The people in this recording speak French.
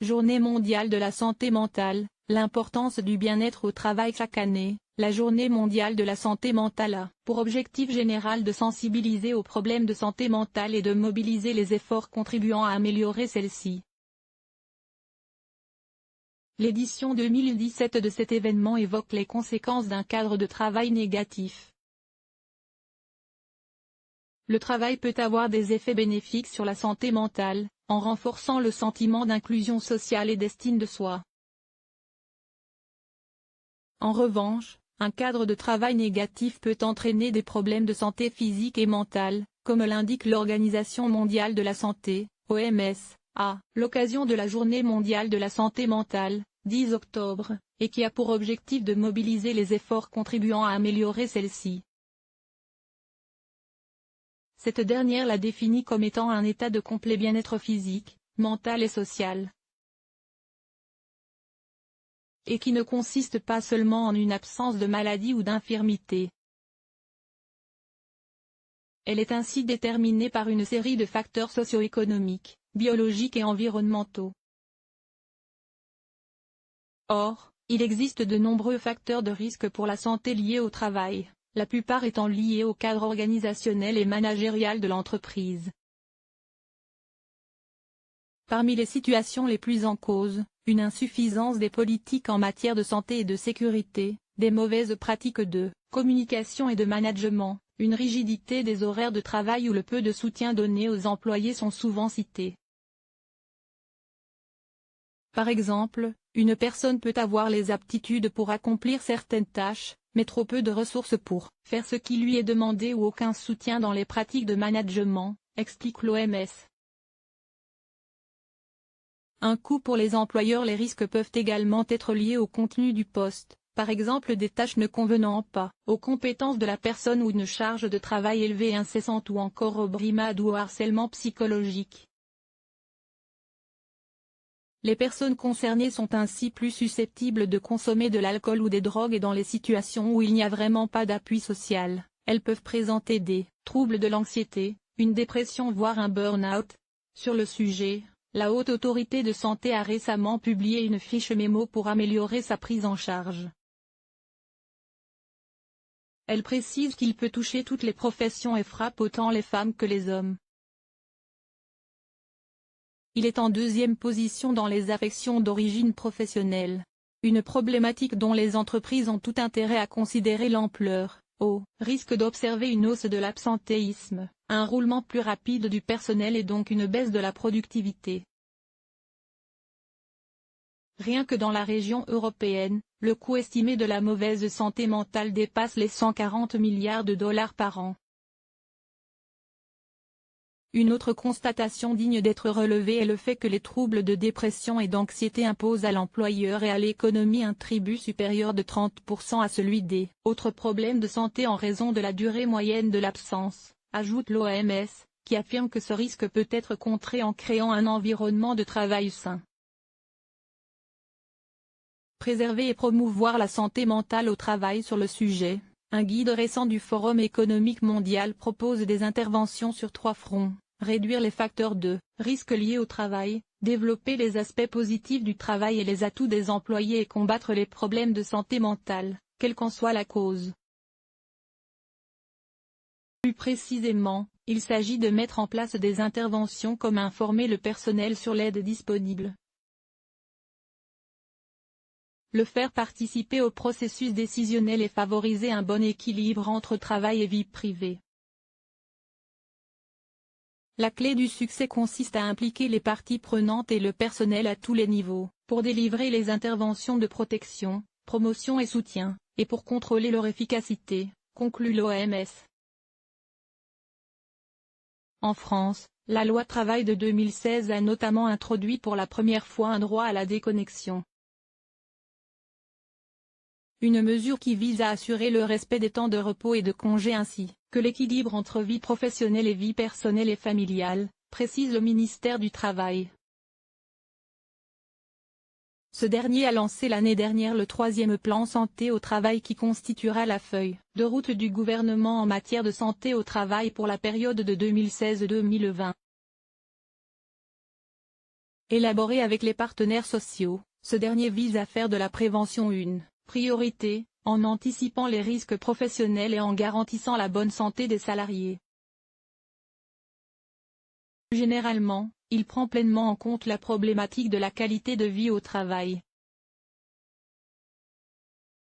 Journée mondiale de la santé mentale, l'importance du bien-être au travail. Chaque année, la Journée mondiale de la santé mentale a pour objectif général de sensibiliser aux problèmes de santé mentale et de mobiliser les efforts contribuant à améliorer celle-ci. L'édition 2017 de cet événement évoque les conséquences d'un cadre de travail négatif. Le travail peut avoir des effets bénéfiques sur la santé mentale, en renforçant le sentiment d'inclusion sociale et d'estime de soi. En revanche, un cadre de travail négatif peut entraîner des problèmes de santé physique et mentale, comme l'indique l'Organisation mondiale de la santé, OMS, à l'occasion de la Journée mondiale de la santé mentale, 10 octobre, et qui a pour objectif de mobiliser les efforts contribuant à améliorer celle-ci. Cette dernière la définit comme étant un état de complet bien-être physique, mental et social, et qui ne consiste pas seulement en une absence de maladie ou d'infirmité. Elle est ainsi déterminée par une série de facteurs socio-économiques, biologiques et environnementaux. Or, il existe de nombreux facteurs de risque pour la santé liés au travail, la plupart étant liés au cadre organisationnel et managérial de l'entreprise. Parmi les situations les plus en cause, une insuffisance des politiques en matière de santé et de sécurité, des mauvaises pratiques de communication et de management, une rigidité des horaires de travail ou le peu de soutien donné aux employés sont souvent cités. Par exemple, une personne peut avoir les aptitudes pour accomplir certaines tâches, mais trop peu de ressources pour faire ce qui lui est demandé ou aucun soutien dans les pratiques de management, explique l'OMS. Un coût pour les employeurs. Les risques peuvent également être liés au contenu du poste, par exemple des tâches ne convenant pas aux compétences de la personne ou une charge de travail élevée et incessante ou encore aux brimades ou au harcèlement psychologique. Les personnes concernées sont ainsi plus susceptibles de consommer de l'alcool ou des drogues et dans les situations où il n'y a vraiment pas d'appui social, elles peuvent présenter des troubles de l'anxiété, une dépression voire un burn-out. Sur le sujet, la Haute Autorité de Santé a récemment publié une fiche mémo pour améliorer sa prise en charge. Elle précise qu'il peut toucher toutes les professions et frappe autant les femmes que les hommes. Il est en deuxième position dans les affections d'origine professionnelle. Une problématique dont les entreprises ont tout intérêt à considérer l'ampleur, au risque d'observer une hausse de l'absentéisme, un roulement plus rapide du personnel et donc une baisse de la productivité. Rien que dans la région européenne, le coût estimé de la mauvaise santé mentale dépasse les 140 milliards de dollars par an. Une autre constatation digne d'être relevée est le fait que les troubles de dépression et d'anxiété imposent à l'employeur et à l'économie un tribut supérieur de 30% à celui des autres problèmes de santé en raison de la durée moyenne de l'absence, ajoute l'OMS, qui affirme que ce risque peut être contré en créant un environnement de travail sain. Préserver et promouvoir la santé mentale au travail. Sur le sujet, un guide récent du Forum économique mondial propose des interventions sur 3 fronts: réduire les facteurs de risque liés au travail, développer les aspects positifs du travail et les atouts des employés et combattre les problèmes de santé mentale, quelle qu'en soit la cause. Plus précisément, il s'agit de mettre en place des interventions comme informer le personnel sur l'aide disponible, le faire participer au processus décisionnel et favoriser un bon équilibre entre travail et vie privée. La clé du succès consiste à impliquer les parties prenantes et le personnel à tous les niveaux, pour délivrer les interventions de protection, promotion et soutien, et pour contrôler leur efficacité, conclut l'OMS. En France, la loi Travail de 2016 a notamment introduit pour la première fois un droit à la déconnexion. Une mesure qui vise à assurer le respect des temps de repos et de congé ainsi que l'équilibre entre vie professionnelle et vie personnelle et familiale, précise le ministère du Travail. Ce dernier a lancé l'année dernière le 3e plan santé au travail qui constituera la feuille de route du gouvernement en matière de santé au travail pour la période de 2016-2020. Élaboré avec les partenaires sociaux, ce dernier vise à faire de la prévention une priorité, en anticipant les risques professionnels et en garantissant la bonne santé des salariés. Généralement, il prend pleinement en compte la problématique de la qualité de vie au travail.